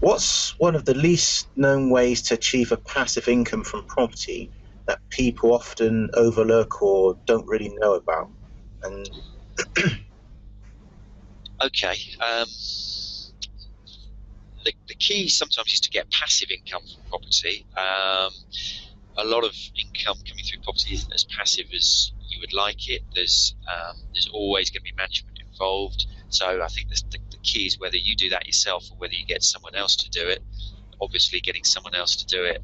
What's one of the least known ways to achieve a passive income from property that people often overlook or don't really know about? And Okay. The key sometimes is to get passive income from property. A lot of income coming through property isn't as passive as you would like it. There's always going to be management involved. So I think the key is whether you do that yourself or whether you get someone else to do it. Obviously, getting someone else to do it,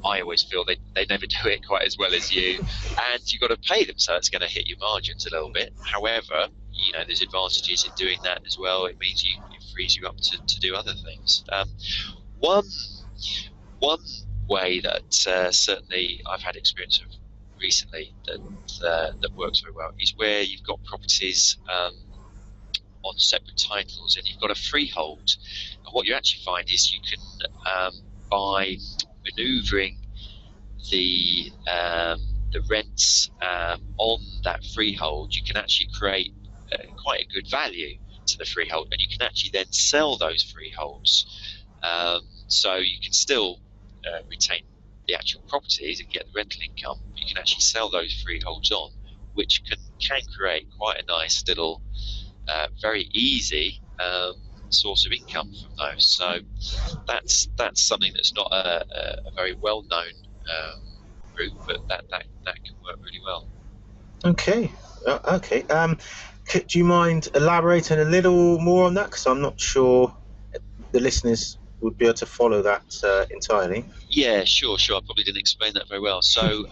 I always feel they never do it quite as well as you, and you've got to pay them, so it's going to hit your margins a little bit. However, there's advantages in doing that as well. It means it frees you up to do other things. One way that certainly I've had experience of recently that works very well is where you've got properties on separate titles and you've got a freehold. And what you actually find is you can, by manoeuvring the rents on that freehold, you can actually create quite a good value to the freehold, and you can actually then sell those freeholds. So you can still retain the actual properties and get the rental income. You can actually sell those freeholds on, which can create quite a nice little, very easy source of income from those. So that's something that's not a very well known route, but that can work really well. Okay. Do you mind elaborating a little more on that? Because I'm not sure the listeners would be able to follow that entirely. Yeah, sure. I probably didn't explain that very well. So,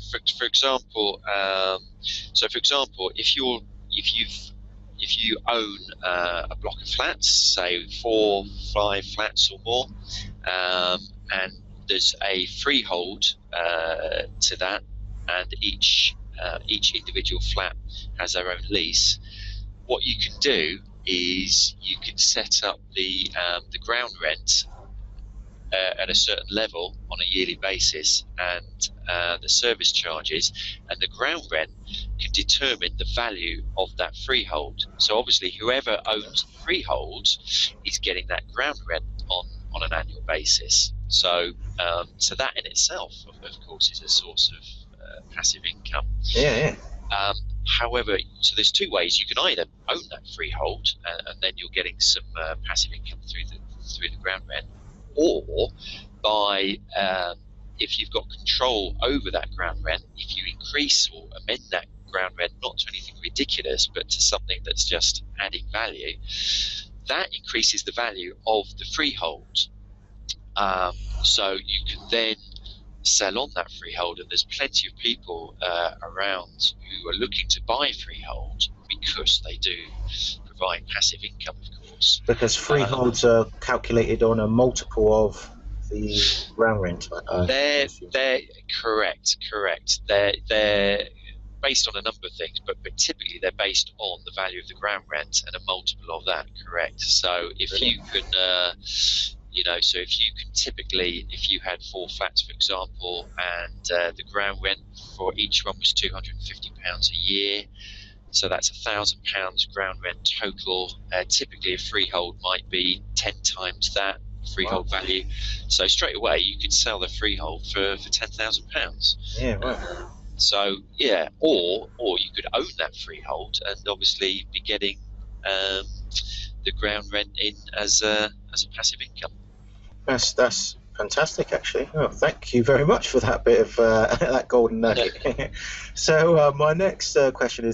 for example, if you own a block of flats, say 4, 5 flats or more, and there's a freehold to that, and each individual flat has their own lease, what you can do is you can set up the ground rent at a certain level on a yearly basis, and the service charges and the ground rent can determine the value of that freehold. So obviously whoever owns the freehold is getting that ground rent on an annual basis. So that in itself, of course, is a source of passive income. Yeah. However, so there's two ways. You can either own that freehold and then you're getting some passive income through the ground rent, or by if you've got control over that ground rent, if you increase or amend that ground rent, not to anything ridiculous, but to something that's just adding value, that increases the value of the freehold. So you can then sell on that freehold, and there's plenty of people around who are looking to buy freehold because they do provide passive income, of course. Because freeholds are calculated on a multiple of the ground rent. They're correct. They're based on a number of things, but typically they're based on the value of the ground rent and a multiple of that. Correct. So if you can. So if you can typically, if you had 4 flats, for example, and the ground rent for each one was £250 a year, so that's £1,000 ground rent total. Typically, a freehold might be 10 times that freehold value. So straight away, you could sell the freehold for £10,000. Yeah, right. So yeah, or you could own that freehold and obviously be getting the ground rent in as a passive income. That's fantastic, actually. Oh, thank you very much for that bit of that golden nugget. So my next question is,